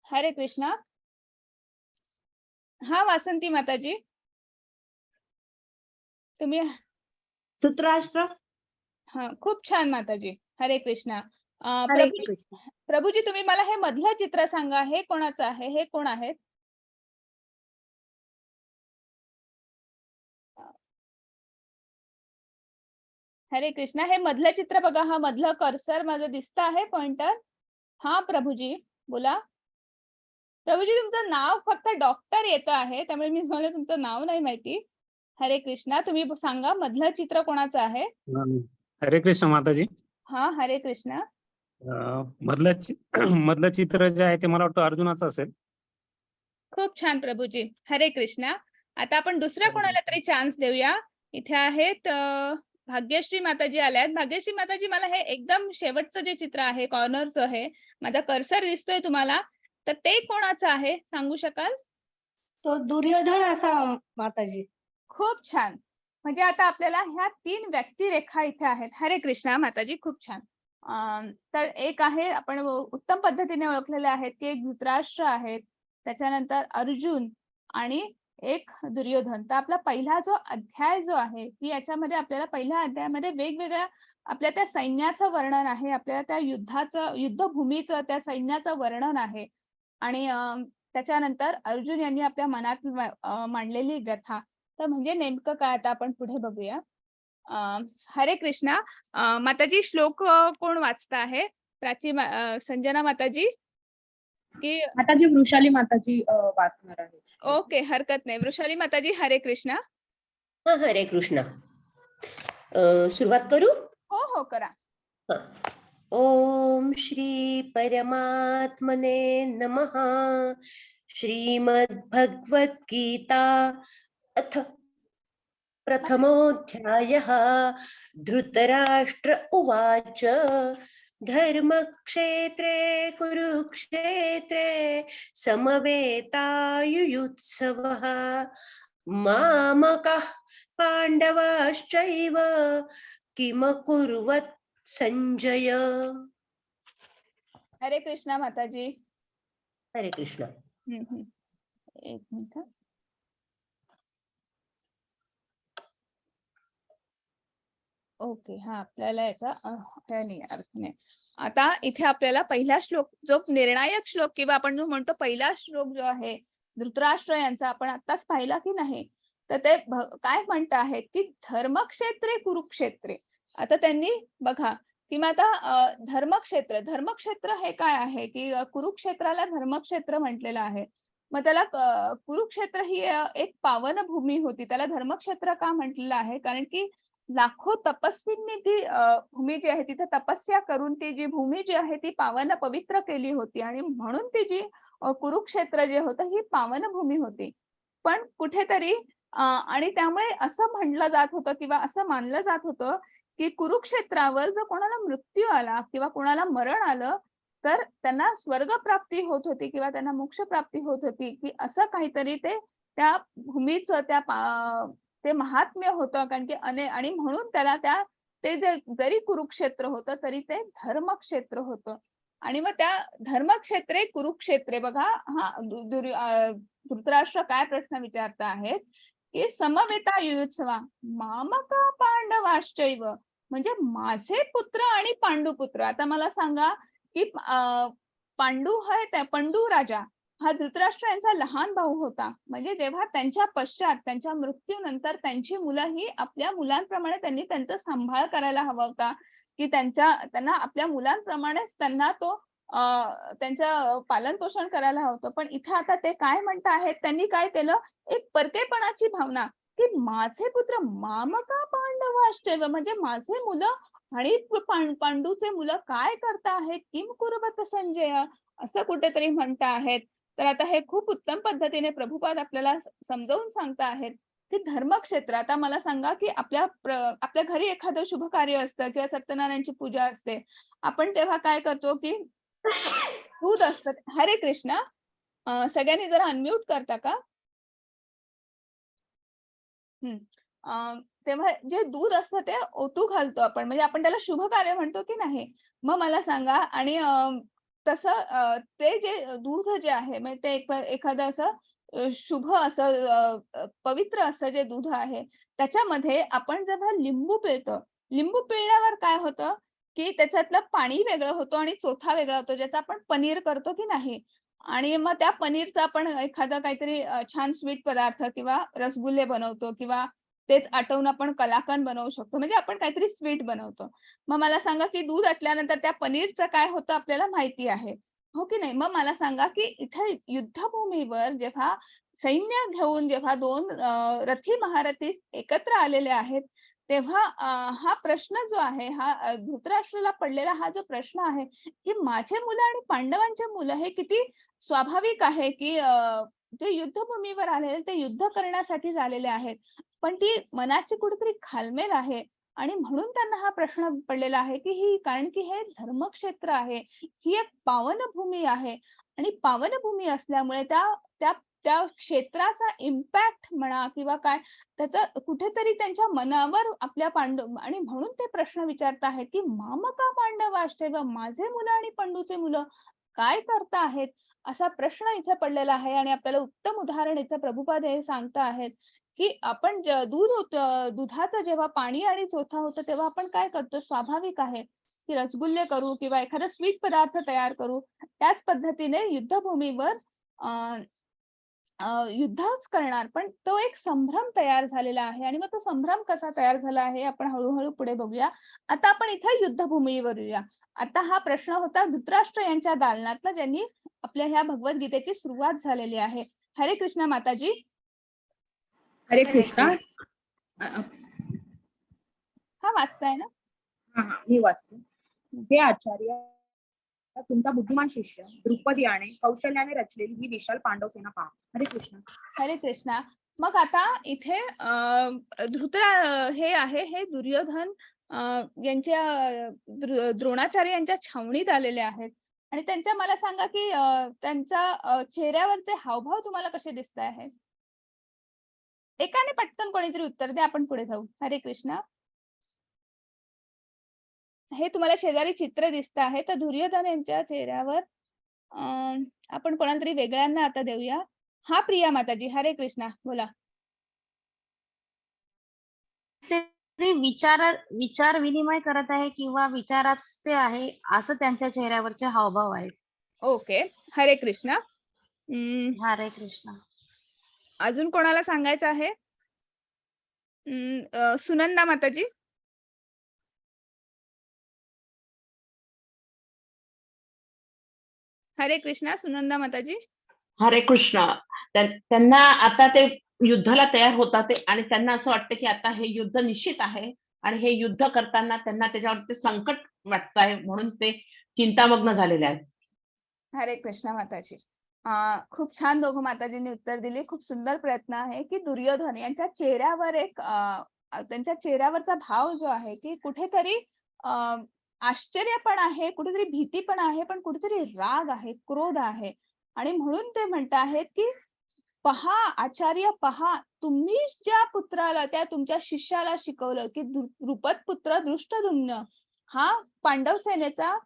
हरे कृष्णा. हा वासंती माताजी, तुम्ही. धृतराष्ट्र. हा, खूप छान माताजी. हरे कृष्णा. हरे कृष्ण. प्रभूजी तुम्ही मला हे मधलं चित्र सांगा, हे कोणाचं आहे? हे कोण आहेत? हरे कृष्णा. हे मधलं चित्र बघा, हा मधलं कर्सर माझं दिसत आहे पॉइंटर. हा प्रभूजी बोला. प्रभूजी तुमचं नाव फक्त डॉक्टर येतं आहे, त्यामुळे मी तुम्हाला तुमचं नाव नाही माहिती. हरे कृष्णा. तुम्ही सांगा मधलं चित्र कोणाचं आहे? हरे कृष्ण माताजी. हा, हरे कृष्णा. मधलं चित्र जे आहे ते मला वाटतं अर्जुनाचं असेल. खूप छान प्रभूजी. हरे कृष्णा. आता आपण दुसऱ्या कोणाला तरी चान्स देऊया. इथे आहेत भाग्यश्री माताजी आल्यात. भाग्यश्री माताजी, मला हे एकदम शेवटचं जे चित्र आहे कॉर्नरचं आहे, माझा कर्सर दिसतोय तुम्हाला, तर ते कोणाचं आहे सांगू शकाल? तो दुर्योधन असा माताजी. खूप छान. म्हणजे आता आपल्याला ह्या 3 व्यक्तिरेखा इथे आहेत. हरे कृष्णा माताजी, खूप छान. तर एक आहे आपण उत्तम पद्धतीने ओळखलेले आहेत की एक धृतराष्ट्र आहेत, त्याच्यानंतर अर्जुन आणि एक दुर्योधन. तर आपला पहिला जो अध्याय जो आहे की याच्यामध्ये आपल्याला पहिल्या अध्यायामध्ये वेगवेगळ्या आपल्या त्या सैन्याचं वर्णन आहे, आपल्या त्या युद्धभूमीचं त्या सैन्याचं वर्णन आहे. आणि त्याच्यानंतर अर्जुन यांनी आपल्या मनात मांडलेली व्यथा. तर म्हणजे नेमकं काय आता आपण पुढे बघूया. हरे कृष्णा. माताजी श्लोक कोण वाचता आहे? प्राची संजना माताजी की? माताजी वृषाली माताजी वाचणार आहे. ओके, हरकत नाही. वृषाली माताजी, हरे कृष्णा. हा, हरे कृष्ण. सुरुवात करू? हो हो, करा. ओम श्री परमात्मने नमः. श्रीमद्भगवद्गीता अथ प्रथमोऽध्यायः. धृतराष्ट्र उवाच धर्मक्षेत्रे कुरुक्षेत्रे समवेतायुयुत्सवः मामकः पाण्डवाश्चैव किमकुर्वत् संजय. हरे कृष्णा माताजी. हरे कृष्ण. एक मिनिट. ओके, हा, आपल्याला याचा अर्थ नाही. आता इथे आपल्याला पहिला श्लोक, जो निर्णायक श्लोक किंवा आपण जो म्हणतो पहिला श्लोक जो आहे धृतराष्ट्र यांचा, आपण आताच पाहिला की नाही, तर ते काय म्हणत आहेत की धर्मक्षेत्रे कुरुक्षेत्रे. आता त्यांनी बघा की मग आता धर्मक्षेत्र हे काय आहे की कुरुक्षेत्राला धर्मक्षेत्र म्हटलेलं आहे. मग त्याला कुरुक्षेत्र ही एक पावन भूमी होती. त्याला धर्मक्षेत्र का म्हटलेलं आहे? कारण की लाखो तपस्वींनी ती भूमी जी आहे तिथे तपस्या करून ती जी भूमी जी आहे ती पावन पवित्र केली होती आणि म्हणून ती जी कुरुक्षेत्र जे होतं ही पावन भूमी होती. पण कुठेतरी आणि त्यामुळे असं म्हणलं जात होतं किंवा असं मानलं जात होतं की कुरुक्षेत्रावर जर कोणाला मृत्यू आला किंवा कोणाला मरण आलं तर त्यांना स्वर्गप्राप्ती होत होती किंवा त्यांना मोक्षप्राप्ती होत होती, की असं काहीतरी ते त्या भूमीचं ते महात्म्य होतं. कारण की आणि म्हणून त्याला ते जरी कुरुक्षेत्र होतं तरी ते धर्मक्षेत्र होतं. आणि मग त्या धर्मक्षेत्रे कुरुक्षेत्रे बघा, हा धृतराष्ट्र काय प्रश्न विचारत आहेत की समवेता युयुत्सवा मामका पांडवाश्चैव, म्हणजे माझे पुत्र आणि पांडुपुत्र. आता मला सांगा की पंडू राजा हा धृतराष्ट्र यांचा लहान भाऊ होता. म्हणजे जेव्हा त्यांच्या पश्चात त्यांच्या मृत्यूनंतर त्यांची मुलं ही आपल्या मुलांप्रमाणे त्यांनी त्यांचा सांभाळ करायला हवा होता, की त्यांना आपल्या मुलांप्रमाणेच त्यांना त्यांचं पालन पोषण करायला हवं होतं. पण इथे आता ते काय म्हणत आहेत, त्यांनी काय केलं, एक परकेपणाची भावना की माझे पुत्र मामका पांडवाश्चैव, म्हणजे माझे मुलं आणि पांडूचे मुलं काय करता आहेत, किम कुर्वत संजय, असं कुठेतरी म्हणत आहेत. तर आता हे खूप उत्तम पद्धतीने प्रभुपाद आपल्याला समजावून सांगता आहेत की धर्मक्षेत्र. आता मला सांगा की आपल्या घरी एखादं शुभ कार्य असतं किंवा सत्यनारायणची पूजा असते, आपण तेव्हा काय करतो की दूध असतं. हरे कृष्ण, सगळ्यांनी जरा अनम्यूट करता का? तेव्हा जे दूध असतं ते ओतू घालतो आपण, म्हणजे आपण त्याला शुभ कार्य म्हणतो की नाही. मग मला सांगा, आणि तसं ते जे दूध जे आहे म्हणजे ते एखादं असं शुभ असं पवित्र असं जे दूध आहे त्याच्यामध्ये आपण जेव्हा लिंबू पिळतो, लिंबू पिळल्यावर काय होतं की त्याच्यातलं पाणी वेगळं होतं आणि चोथा वेगळा होतो, ज्याचा आपण पनीर करतो की नाही. आणि मग त्या पनीरचा आपण एखादा काहीतरी छान स्वीट पदार्थ किंवा रसगुल्ले बनवतो किंवा तेच आटवून आपण कलाकंद बनवू शकतो, म्हणजे आपण काहीतरी स्वीट बनवतो. मग मला सांगा की दूध आटल्यानंतर त्या पनीरचं काय होतं आपल्याला माहिती आहे, हो की नाही. मग मला सांगा की इथे युद्धभूमीवर जेव्हा सैन्य घेऊन जेव्हा दोन रथी महारथी एकत्र आलेले आहेत, तेव्हा हा प्रश्न जो आहे, हा धृतराष्ट्राला पडलेला हा जो प्रश्न आहे की माझे मुलं आणि पांडवांचे मुलं हे किती स्वाभाविक आहे की जे युद्धभूमीवर आलेले ते युद्ध करण्यासाठी आलेले आहेत, पण ती मनाची कुठेतरी घालमेल आहे. आणि म्हणून त्यांना हा प्रश्न पडलेला आहे की कारण की हे धर्मक्षेत्र आहे, ही एक पावनभूमी आहे. आणि पावनभूमी असल्यामुळे त्या त्या त्या क्षेत्राचा इम्पॅक्ट म्हणा किंवा काय, त्याचा कुठेतरी त्यांच्या मनावर आपल्या आणि म्हणून ते प्रश्न विचारत आहेत की मामका पांडवाश्चैव, माझे मुलं आणि पांडूचे मुलं काय करता आहेत, असा प्रश्न इथे पडलेला आहे. आणि आपल्याला उत्तम उदाहरण इथे प्रभुपाद हे सांगता आहेत की आपण दुधाचं जेव्हा पाणी आणि चोथा होतं तेव्हा आपण काय करतो, स्वाभाविक आहे की रसगुल्ले करू किंवा एखादा स्वीट पदार्थ तयार करू. त्याच पद्धतीने युद्धभूमीवर युद्धच करणार, पण तो एक संभ्रम तयार झालेला आहे. आणि मग तो संभ्रम कसा तयार झाला आहे आपण हळूहळू पुढे बघूया. आता आपण इथे युद्धभूमीवर येऊया. आता हा प्रश्न होता धृतराष्ट्र यांच्या दालनातला, ज्यांनी आपल्या ह्या भगवद्गीतेची सुरुवात झालेली आहे. हरे कृष्ण माताजी. हरे हरे कृष्णा. हा वाचताय ना? मी वाचते. हे आचार्य, तुमचा बुद्धिमान शिष्य द्रुपदी याने कौशल्याने रचलेली ही विशाल पांडव सेना पहा. हरे कृष्ण. हरे कृष्णा. मग आता इथे हे आहे, हे दुर्योधन यांच्या द्रोणाचार्य यांच्या छावणीत आलेले आहेत. आणि त्यांच्या मला सांगा की त्यांच्या चेहऱ्यावरचे हावभाव तुम्हाला कसे दिसत आहे? एकाने पटकन कोणीतरी उत्तर द्या, आपण पुढे जाऊ. हरे कृष्णा. हे तुम्हाला शेजारी चित्र दिसत आहे, तर दुर्योधन यांच्या चेहऱ्यावर आपण कोणाला तरी वेगळ्यांना आता देऊया. हा प्रिया माताजी. हरे कृष्णा, बोला. ते विचार विनिमय करत आहे किंवा विचाराचे आहे असं त्यांच्या चेहऱ्यावरचे हावभाव आहेत. ओके, हरे कृष्णा. हरे कृष्ण. अजून कोणाला सांगायचं आहे? सुनंदा माताजी. हरे कृष्णा, सुनंदा माताजी. हरे कृष्ण. त्यांना आता ते युद्धाला तयार होतात आणि त्यांना असं वाटतं की आता हे युद्ध निश्चित आहे आणि हे युद्ध करताना त्यांना त्याच्यावरती संकट वाटत आहे, म्हणून ते चिंतामग्न झालेले आहेत. हरे कृष्णा माताजी. खूप छान दोघं माताजींनी उत्तर दिली. खूप सुंदर प्रयत्न आहे की दुर्योधन यांच्या चेहऱ्यावर एक त्यांच्या चेहऱ्यावरचा भाव जो आहे की कुठेतरी आश्चर्य पण आहे, कुठेतरी भीती पण आहे, पण कुठेतरी राग आहे, क्रोध आहे. आणि म्हणून ते म्हणत आहेत की पहा आचार्य पहा, तुम्ही ज्या पुत्राला त्या तुमच्या शिष्याला शिकवलं की द्रुपद पुत्र दृष्टद्युम्न हा पांडव सेनेचा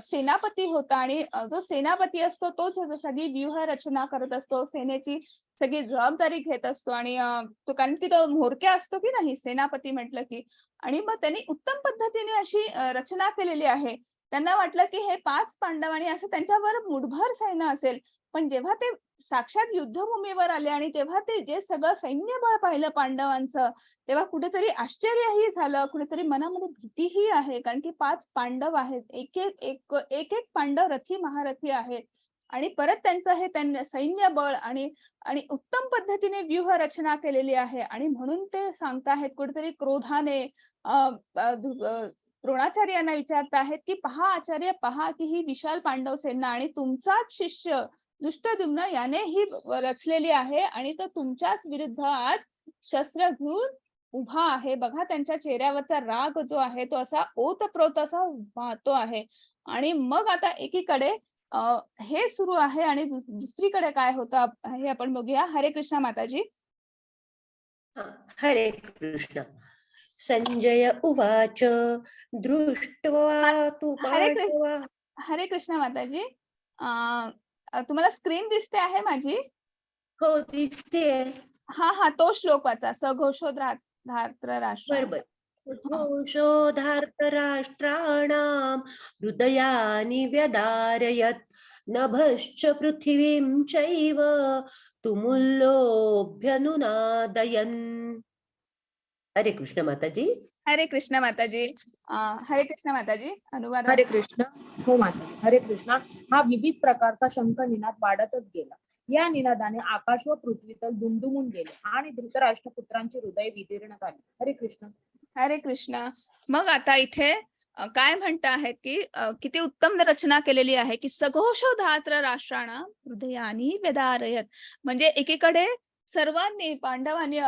सेनापती होता आणि जो सेनापती असतो तोच सगळी व्यूह रचना करत असतो, सेनेची सगळी जबाबदारी घेत असतो आणि तो कारण की तो म्होरक्या असतो की नाही सेनापती म्हटलं की. आणि मग त्यांनी उत्तम पद्धतीने अशी रचना केलेली आहे. त्यांना वाटलं की हे 5 पांडव आणि असं त्यांच्यावर मुठभर सैन्य असेल, पण जेव्हा ते साक्षात युद्धभूमीवर आले आणि तेव्हा ते जे सगळं सैन्यबळ पाहिलं पांडवांचं, तेव्हा कुठेतरी आश्चर्यही झालं, कुठेतरी मनामध्ये भीतीही आहे, कारण की 5 पांडव आहेत, एक पांडव रथी महारथी आहेत. आणि परत त्यांचं हे सैन्यबळ आणि आणि उत्तम पद्धतीने व्यूह रचना केलेली आहे. आणि म्हणून ते सांगताहेत कुठेतरी क्रोधाने द्रोणाचार्यांना विचारत आहेत की पहा आचार्य पहा की ही विशाल पांडव सेना आणि तुमचाच शिष्य दृष्टद्युम्न याने ही रचलेली आहे आणि तो तुमच्याच विरुद्ध आज शस्त्र घेऊन उभा आहे. बघा त्यांच्या चेहऱ्यावरचा राग जो आहे तो असा ओतप्रोत असा वाहतो आहे. आणि मग आता एकीकडे हे सुरू आहे आणि दुसरीकडे काय होतं हे आपण बघूया. हरे कृष्ण माताजी. हरे कृष्ण. संजय उवाच दृष्ट्वा तु पांडवा. हरे कृष्ण माताजी. तुम्हाला स्क्रीन दिसते आहे माझी? हो दिसते. हा तो श्लोक वाचा. सघोषोधार्त राष्ट्र. बरोबर. घोषोधार्तराष्ट्राणां हृदयानि व्यदारयत् नभश्च पृथिवीं चैव तुमुल्लोऽभ्यनुनादयन्. हरे कृष्ण माताजी. हरे कृष्ण माताजी. हरे कृष्ण माताजी. अनुवाद. हरे कृष्ण. हो माताजी. हरे कृष्ण. हा विविध प्रकारचा शंख निनाद वाढतच गेला. या निनादाने आकाश व पृथ्वीतल दुमदुमून गेले आणि धृतराष्ट्र पुत्रांची हृदय विदीर्ण झाली. हरे कृष्ण. हरे कृष्ण. मग आता इथे काय म्हणत आहेत की किती उत्तम रचना केलेली आहे की सघोषोधार्त राष्ट्राणा हृदयानी व्यदारयत. म्हणजे एकीकडे सर्वांनी पांडवांनी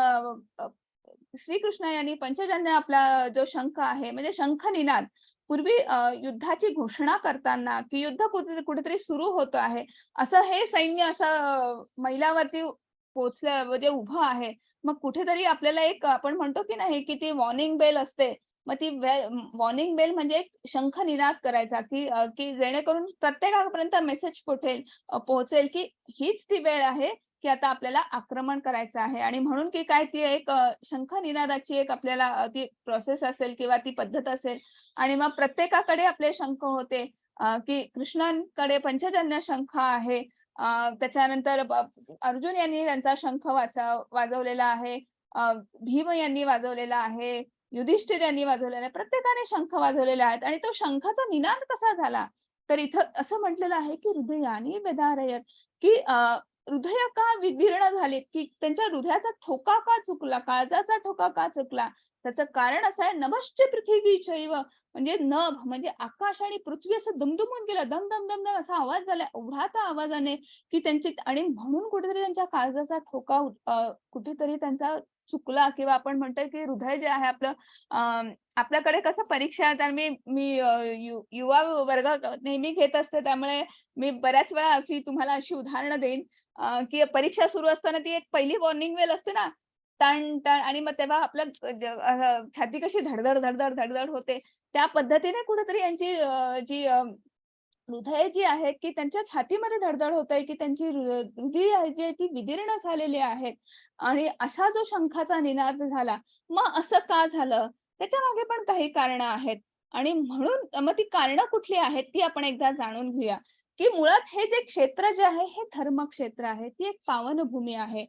श्रीकृष्ण यांनी पंचजन्य आपला जो शंख आहे म्हणजे शंख निनाद पूर्वी युद्धाची घोषणा करताना की युद्ध कुठेतरी सुरू होत आहे असं हे सैन्य असं मैलावरती पोहोचलं म्हणजे उभं आहे. मग कुठेतरी आपल्याला एक आपण म्हणतो की नाही की ती वॉर्निंग बेल असते. मग ती वॉर्निंग बेल म्हणजे एक शंख निनाद करायचा की जेणेकरून प्रत्येकापर्यंत मेसेज पोहोचेल की हीच ती वेळ आहे की आता आपल्याला आक्रमण करायचं आहे. आणि म्हणून की काय ती एक शंख निनादाची एक आपल्याला ती प्रोसेस असेल किंवा ती पद्धत असेल. आणि मग प्रत्येकाकडे आपले शंख होते की कृष्णांकडे पंचजन्य शंख आहे. त्याच्यानंतर अर्जुन यांनी त्यांचा शंख वाजवलेला आहे. भीम यांनी वाजवलेला आहे. युधिष्ठिर यांनी वाजवलेला आहे. प्रत्येकाने शंख वाजवलेले आहेत. आणि तो शंखाचा निनाद कसा झाला तर इथं असं म्हटलेलं आहे की हृदयानी व्यदारयत की हृदय का विदीर्ण झालीत की त्यांच्या हृदयाचा ठोका का चुकला, काळजाचा ठोका का चुकला. त्याचं कारण असं आहे नभश्च पृथ्वी चैव म्हणजे नभ म्हणजे आकाश आणि पृथ्वी असं दुमदुमून गेलं. दम दम दम दम असा आवाज झाला उघडाता आवाजाने की त्यांची. आणि म्हणून कुठेतरी त्यांच्या काळजाचा ठोका कुठेतरी त्यांचा चुकला किंवा आपण म्हणतोय की हृदय जे आहे आपलं आपल्याकडे कसं परीक्षा तर मी युवा वर्ग नेहमी घेत असते त्यामुळे मी बऱ्याच वेळा तुम्हाला अशी उदाहरणं देईन की परीक्षा सुरू असताना ती एक पहिली वॉर्निंग बेल असते ना टण टण आणि मग तेव्हा आपलं छाती कशी धडधड धडधड धडधड होते त्या पद्धतीने कुठेतरी यांची जी हृदय जी आहेत की त्यांच्या छातीमध्ये धडधड होत आहे की त्यांची हृदय जी आहे ती विदीर्ण झालेली आहेत. आणि असा जो शंखाचा निनाद झाला मग असं का झालं त्याच्या मागे पण काही कारणं आहेत. आणि म्हणून मग ती कारणं कुठली आहेत ती आपण एकदा जाणून घेऊया की मुळात हे जे क्षेत्र जे आहे हे धर्मक्षेत्र आहे. ती एक पावनभूमी आहे.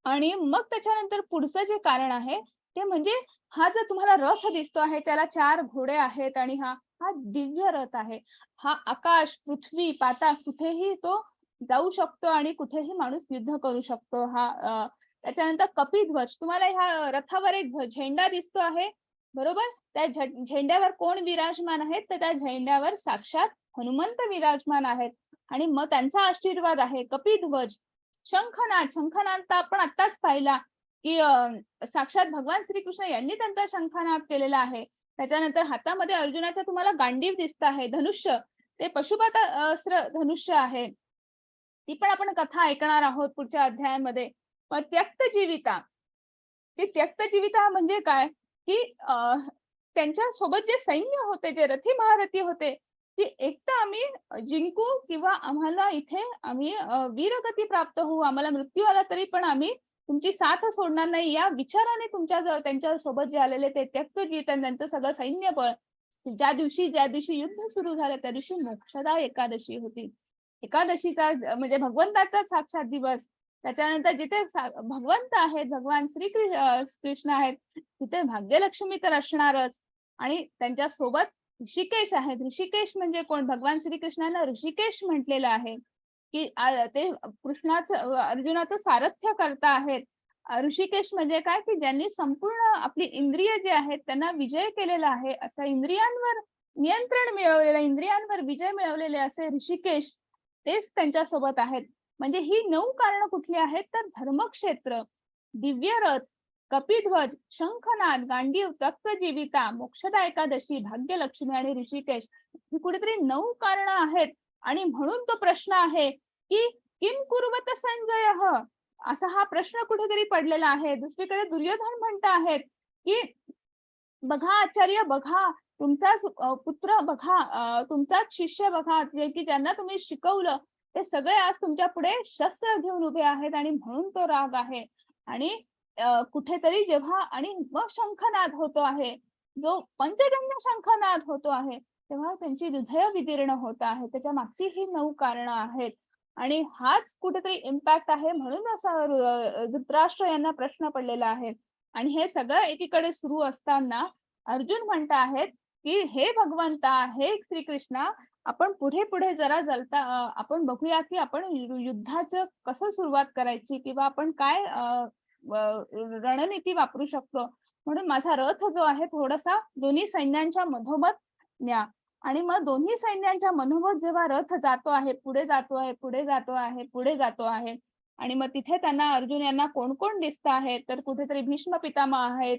आणि मग त्याच्यानंतर पुढचं जे कारण आहे ते म्हणजे हा जो तुम्हाला रथ दिसतो आहे त्याला 4 घोडे आहेत आणि हा दिव्य रथ आहे. हा आकाश पृथ्वी पाताळ कुठेही तो जाऊ शकतो आणि कुठेही माणूस युद्ध करू शकतो. हा त्याच्यानंतर कपिध्वज तुम्हाला ह्या रथावर एक झेंडा दिसतो आहे बरोबर. त्या झेंड्यावर कोण विराजमान आहेत तर त्या झेंड्यावर साक्षात हनुमंत विराजमान आहेत. आणि मग त्यांचा आशीर्वाद आहे. कपिध्वज शंखनाद तर आपण आत्ताच पाहिला की साक्षात भगवान श्रीकृष्ण यांनी त्यांचा शंखानाद केलेला आहे. त्याच्यानंतर हातामध्ये अर्जुनाच्या तुम्हाला गांडीव दिसत आहे, धनुष्य, ते पशुपत अस्त्र धनुष्य आहे. ती पण आपण कथा ऐकणार आहोत पुढच्या अध्यायांमध्ये. मग त्यक्त जीविता, की त्यक्त जीविता म्हणजे काय, की त्यांच्या सोबत जे सैन्य होते, जे रथी महारथी होते, की एक तर आम्ही जिंकू किंवा आम्हाला इथे आम्ही वीरगती प्राप्त होऊ, आम्हाला मृत्यू आला तरी पण आम्ही तुमची साथ सोडणार नाही, या विचाराने त्यांच्या सोबत जे आलेले ते त्यक्त जीविता, त्यांचं सगळं सैन्यबळ. ज्या दिवशी युद्ध सुरू झालं त्या दिवशी मोक्षदा एकादशी होती. एकादशीचा म्हणजे भगवंताचा साक्षात दिवस. त्याच्यानंतर जिथे भगवंत आहेत, भगवान कृष्ण आहेत, तिथे भाग्यलक्ष्मी तर असणारच. आणि त्यांच्या सोबत ऋषिकेश आहेत. ऋषिकेश म्हणजे कोण? भगवान श्रीकृष्णांना ऋषिकेश म्हटलेलं आहे, की ते कृष्णाचं अर्जुनाचं सारथ्य करता आहेत. ऋषिकेश म्हणजे काय, की ज्यांनी संपूर्ण आपली इंद्रिय जे आहेत त्यांना विजय केलेला आहे, असं इंद्रियांवर नियंत्रण मिळवलेलं, इंद्रियांवर विजय मिळवलेले असे ऋषिकेश, तेच त्यांच्या सोबत आहेत. म्हणजे ही 9 कारणं कुठली आहेत तर धर्मक्षेत्र, दिव्यरथ, कपिध्वज, शंखनाद, गांडीव, तप्त जीविता, मोक्षदा एकादशी, भाग्यलक्ष्मी आणि ऋषिकेश, ही कुठेतरी 9 कारणं आहेत. आणि म्हणून तो प्रश्न आहे की किम कुर्वत संजय, असा हा प्रश्न कुठेतरी पडलेला आहे. दुसरीकडे दुर्योधन म्हणत आहेत की बघा आचार्य, बघा तुमचाच पुत्र, बघा तुमचाच शिष्य, बघा जे की ज्यांना तुम्ही शिकवलं ते सगळे आज तुमच्या पुढे शस्त्र घेऊन उभे आहेत, आणि म्हणून तो राग आहे. आणि कुठेतरी जेव्हा आणि मग शंखनाद होतो आहे, जो पंचजन्य शंखनाद होतो आहे, तेव्हा त्यांची हृदय विदीर्ण होत आहे. त्याच्या मागची ही 9 कारणं आहेत. आणि हाच कुठेतरी इम्पॅक्ट आहे, म्हणून असा धृतराष्ट्र यांना प्रश्न पडलेला आहे. आणि हे सगळं एकीकडे सुरू असताना अर्जुन म्हणत आहेत की हे भगवंता, हे श्रीकृष्णा, आपण पुढे जरा आपण बघूया की आपण युद्धाचं कसं सुरुवात करायची, किंवा आपण काय रणनीती वापरू शकतो. म्हणून माझा रथ जो आहे थोडासा दोन्ही सैन्यांच्या मधोमध न्या. आणि मग दोन्ही सैन्यांच्या मनोमध जेव्हा रथ जातो आहे, पुढे जातो आहे, आणि मग तिथे त्यांना अर्जुन यांना कोण कोण दिसत आहेत तर कुठेतरी भीष्म पितामह आहेत,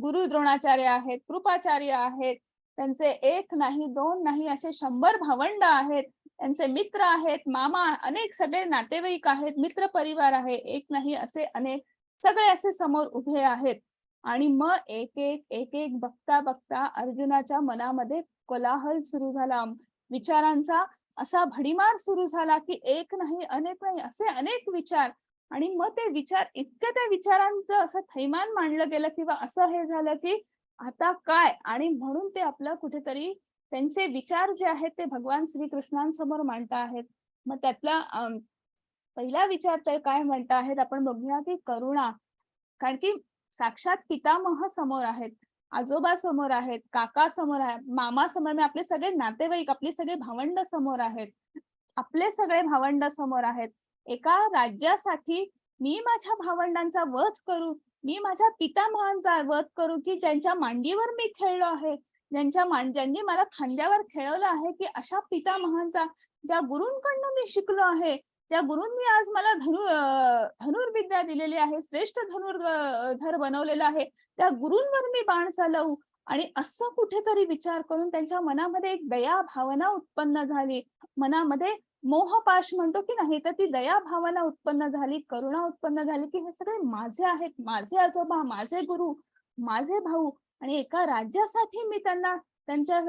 गुरु द्रोणाचार्य आहेत, कृपाचार्य आहेत, त्यांचे 1 नाही 2 नाही असे 100 भावंड आहेत, त्यांचे मित्र आहेत, मामा, अनेक सगळे नातेवाईक आहेत, मित्र परिवार आहे, 1 नाही असे अनेक, सगळे असे समोर उभे आहेत. आणि मग एक बघता अर्जुनाच्या मनामध्ये कोलाहल सुरू झाला, विचारांचा असा भडीमार सुरू झाला की 1 नाही, अनेक नाही असे अनेक विचार. आणि मग ते विचार इतकं त्या विचारांचं असं थैमान मांडलं गेलं, किंवा असं हे झालं की आता काय. आणि म्हणून ते आपलं कुठेतरी त्यांचे विचार जे आहेत ते भगवान श्रीकृष्णांसमोर मांडता आहेत. मग त्यातला पहिला विचार ते काय म्हणता आहेत आपण बघूया की करुणा. कारण की साक्षात पितामह समोर आहेत, आजोबा समोर आहेत, काका समोर आहेत, मामा समोर, म्हणजे आपले सगळे नातेवाईक, आपले सगळे भावंड समोर आहेत, आपले सगळे भावंड समोर आहेत. एका राज्यासाठी मी माझ्या भावंडांचा वध करू, मी माझ्या पितामहांचा वध करू, की ज्यांच्या मांडीवर मी खेळलो आहे, ज्यांनी मला खांद्यावर खेळवलं आहे, की अशा पितामहांचा, ज्या गुरूंकडनं मी शिकलो आहे, त्या गुरूंनी आज मला धनुर्विद्या दिलेली आहे, श्रेष्ठ धनुर्धर बनवलेला आहे, त्या गुरूंवर मी बाण चालवू. आणि असं कुठेतरी विचार करून त्यांच्या मनामध्ये एक दया भावना उत्पन्न झाली, मनामध्ये मोहपाश म्हणतो की नाही, तर ती दया भावना उत्पन्न झाली, करुणा उत्पन्न झाली, की हे सगळे माझे आहेत, माझे आजोबा, माझे गुरु, माझे भाऊ, आणि एका राज्यासाठी मी त्यांच्या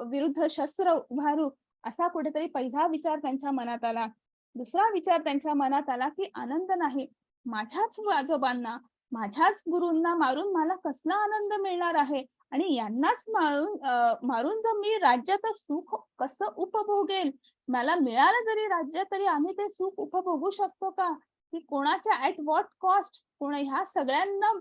विरुद्ध शस्त्र उभारू. असा कुठेतरी पहिला विचार त्यांच्या मनात आला. दुसरा विचार त्यांच्या मनात आला की आनंद नाही, माझ्याच आजोबांना, माझ्याच गुरूंना मारून मला कसला आनंद मिळणार आहे, आणि यांनाच मारून जर मी राज्याचं सुख कसं उपभोगेल, मला मिळालं जरी राज्य तरी आम्ही ते सुख उपभोगू शकतो का, की कोणाच्या ऍट व्हॉट कॉस्ट, ह्या सगळ्यांना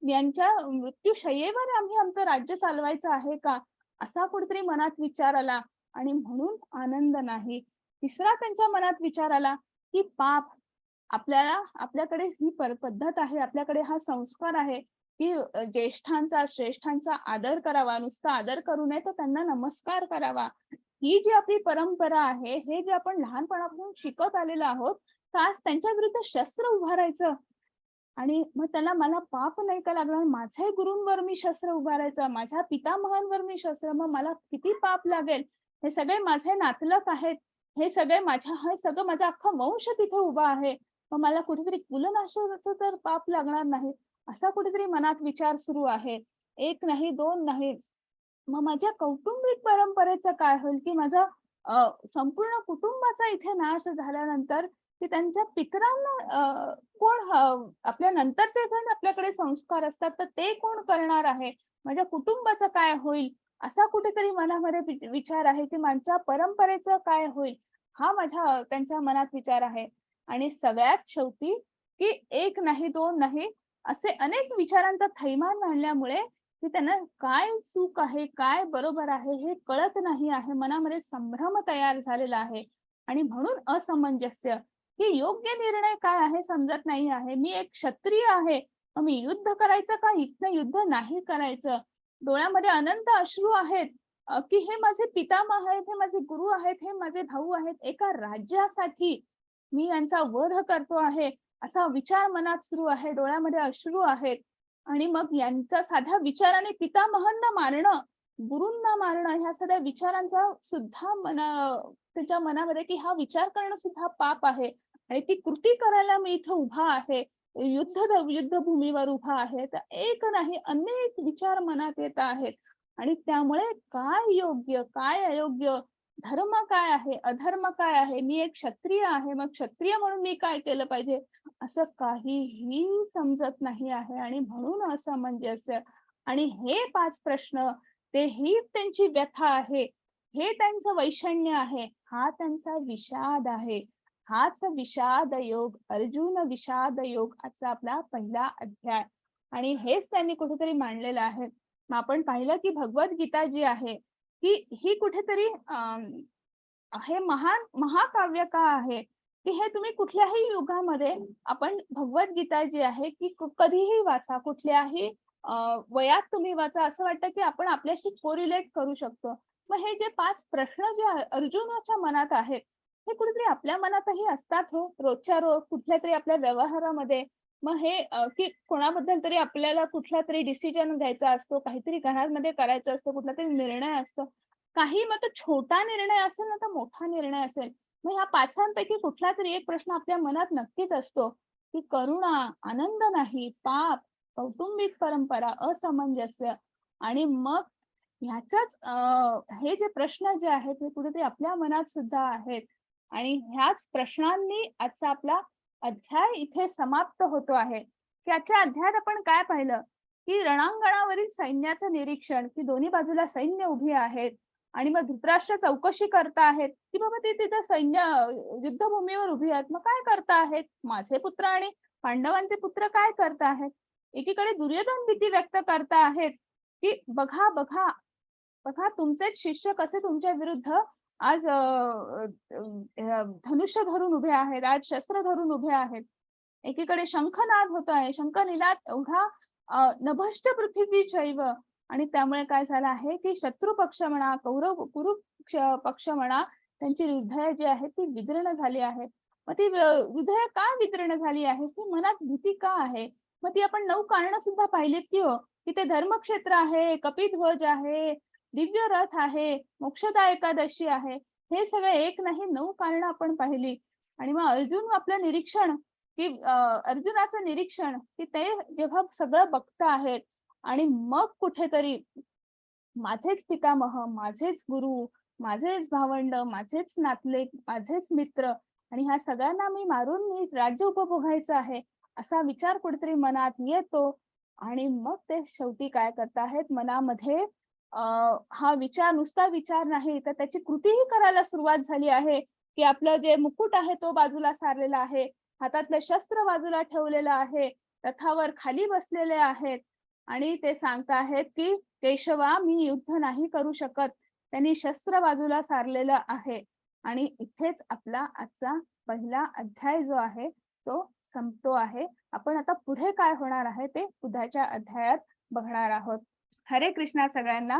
यांच्या मृत्यूशय्येवर आम्ही आमचं राज्य चालवायचं आहे का, असा कुठेतरी मनात विचार आला. आणि म्हणून आनंद नाही. तिसरा त्यांच्या मनात विचार आला की पाप, आपल्याकडे ही पद्धत आहे, आपल्याकडे हा संस्कार आहे की ज्येष्ठांचा, श्रेष्ठांचा आदर करावा, नुसता आदर करू नये तर त्यांना नमस्कार करावा. ही जी आपली परंपरा आहे, हे जे आपण लहानपणापासून शिकत आलेलो आहोत, तर आज त्यांच्या विरुद्ध शस्त्र उभारायचं, आणि मग त्याला मला पाप नाही का लागणार, माझ्याही गुरूंवर मी शस्त्र उभारायचं, माझ्या पितामहांवर मी शस्त्र, मग मला किती पाप लागेल. हे सगळे माझे नातलग आहेत, हे सगळं माझा अख्खा वंश तिथे उभा आहे, मग मला कुठेतरी कुलनाशाचं तर पाप लागणार नाही, असा कुठेतरी मनात विचार सुरू आहे. एक नाही, दोन नाही. मग माझ्या कौटुंबिक परंपरेचं काय होईल, की माझा संपूर्ण कुटुंबाचा इथे नाश झाल्यानंतर की त्यांच्या पितरांना कोण आपल्या नंतरचे जण आपल्याकडे संस्कार असतात तर ते कोण करणार आहे, माझ्या कुटुंबाचं काय होईल, असा कुठेतरी मनामध्ये विचार आहे, की माझ्या परंपरेचं काय होईल, हा माझ्या त्यांच्या मनात विचार आहे. आणि सगळ्यात शेवटी की एक नाही, दोन नाही, असे अनेक विचारांचा थैमान आणल्यामुळे की त्यांना काय चूक आहे, काय बरोबर आहे हे कळत नाही आहे. मनामध्ये संभ्रम तयार झालेला आहे आणि म्हणून असमंजस्य, की योग्य निर्णय काय आहे समजत नाही आहे. मी एक क्षत्रिय आहे, मग मी युद्ध करायचं का इथनं युद्ध नाही करायचं. डोळ्यामध्ये अनंत अश्रू आहेत, की हे माझे पितामह आहेत, हे माझे गुरु आहेत, हे माझे भाऊ आहेत, एका राज्यासाठी मी यांचा वध करतो आहे, असा विचार मनात सुरू आहे, डोळ्यामध्ये अश्रू आहेत. आणि मग यांचा साध्या विचाराने पितामहांना मारणं, गुरूंना मारणं, ह्या सगळ्या विचारांचा सुद्धा त्याच्या मनामध्ये की हा विचार करणं सुद्धा पाप आहे आणि ती कृती करायला मी इथं उभा आहे, युद्धभूमीवर उभा आहे. तर एक नाही, अनेक विचार मनात येत आहेत आणि त्यामुळे काय योग्य, काय अयोग्य, धर्म काय आहे, अधर्म काय आहे, मी एक क्षत्रिय आहे, मग क्षत्रिय म्हणून मी काय केलं पाहिजे, असं काहीही समजत नाही आहे. आणि म्हणून असमंजस्य. आणि हे 5 प्रश्न, ते ही त्यांची व्यथा आहे, हे त्यांचं वैषण्य आहे, हा त्यांचा विषाद आहे. हाच विषाद योग, अर्जुन विषाद योग, आजचा आपला पहिला अध्याय. आणि हेच त्यांनी कुठेतरी मांडलेलं आहे. मग आपण पाहिलं की भगवद्गीता जी आहे की ही कुठेतरी हे महाकाव्य का आहे, की हे तुम्ही कुठल्याही युगामध्ये आपण भगवद्गीता जी आहे की कधीही वाचा, कुठल्याही वयात तुम्ही वाचा, असं वाटतं की आपण आपल्याशी कोरिलेट करू शकतो. मग हे जे 5 प्रश्न जे अर्जुनाच्या मनात आहेत, हे कुठेतरी आपल्या मनातही असतात हो, रोजच्या रोज कुठल्या तरी आपल्या व्यवहारामध्ये. मग हे की कोणाबद्दल तरी आपल्याला कुठला तरी डिसिजन घ्यायचा असतो, काहीतरी घरामध्ये करायचं असतं, कुठला तरी निर्णय असतो, काही मग तो छोटा निर्णय असेल ना तर मोठा निर्णय असेल, मग ह्या 5 कुठला तरी एक प्रश्न आपल्या मनात नक्कीच असतो, की करुणा, आनंद नाही, पाप, कौटुंबिक परंपरा, असमंजस्य. आणि मग ह्याचाच हे जे प्रश्न जे आहेत हे कुठेतरी आपल्या मनात सुद्धा आहेत. आणि ह्याच प्रश्नांनी आजचा आपला अध्याय इथे समाप्त होतो आहे. की आजच्या अध्यायात आपण काय पाहिलं, की रणांगणावरील सैन्याचं निरीक्षण, की दोन्ही बाजूला सैन्य उभी आहेत आणि मग धृतराष्ट्र चौकशी करता आहेत, की बाबा ते तिथं सैन्य युद्धभूमीवर उभी आहेत, मग काय करता आहेत, माझे पुत्र आणि पांडवांचे पुत्र काय करत आहेत. एकीकडे दुर्योधन भीती व्यक्त करता आहेत, की बघा बघा बघा तुमचेच शिष्य कसे तुमच्या विरुद्ध आज धनुष्य धरून उभे आहेत, आज शस्त्र धरून उभे आहेत. एकीकडे शंखनाद होत आहे, शंखनिनाद एवढा नभश्च पृथ्वी शैव. आणि त्यामुळे काय झालं आहे की शत्रू पक्ष म्हणा, कुरु पक्ष म्हणा, त्यांची हृदय जी आहे ती विदीर्ण झाली आहे. मग ती हृदय का विदीर्ण झाली आहे, की मनात भीती का आहे. मग ती आपण 9 कारणं सुद्धा पाहिलीत की हो, की ते धर्मक्षेत्र आहे, कपिध्वज आहे, दिव्य रथ आहे, मोक्षदा एकादशी आहे, हे सगळे एक नाही 9 कारणं आपण पाहिली. आणि मग आपलं निरीक्षण, की अर्जुनाचं निरीक्षण, की ते जेव्हा सगळं बघत आहेत आणि मग कुठेतरी माझेच पितामह, माझेच गुरु, माझेच भावंड, माझेच नातले, माझेच मित्र आणि ह्या सगळ्यांना मी मारून मी राज्य उपभोगायचं आहे, असा विचार कुठेतरी मनात येतो. आणि मग ते शेवटी काय करताहेत, मनामध्ये हा विचार नुसता विचार नाही तर त्याची कृतीही करायला सुरुवात झाली आहे. की आपलं जे मुकुट आहे तो बाजूला सारलेला आहे, हातातलं शस्त्र बाजूला ठेवलेलं आहे, रथावर खाली बसलेले आहेत आणि ते सांगताहेत की केशवा मी युद्ध नाही करू शकत. त्यांनी शस्त्र बाजूला सारलेलं आहे. आणि इथेच आपला आजचा पहिला अध्याय जो आहे तो संपतो आहे. आपण आता पुढे काय होणार आहे ते उद्याच्या अध्यायात बघणार आहोत. हरे कृष्णा सगळ्यांना.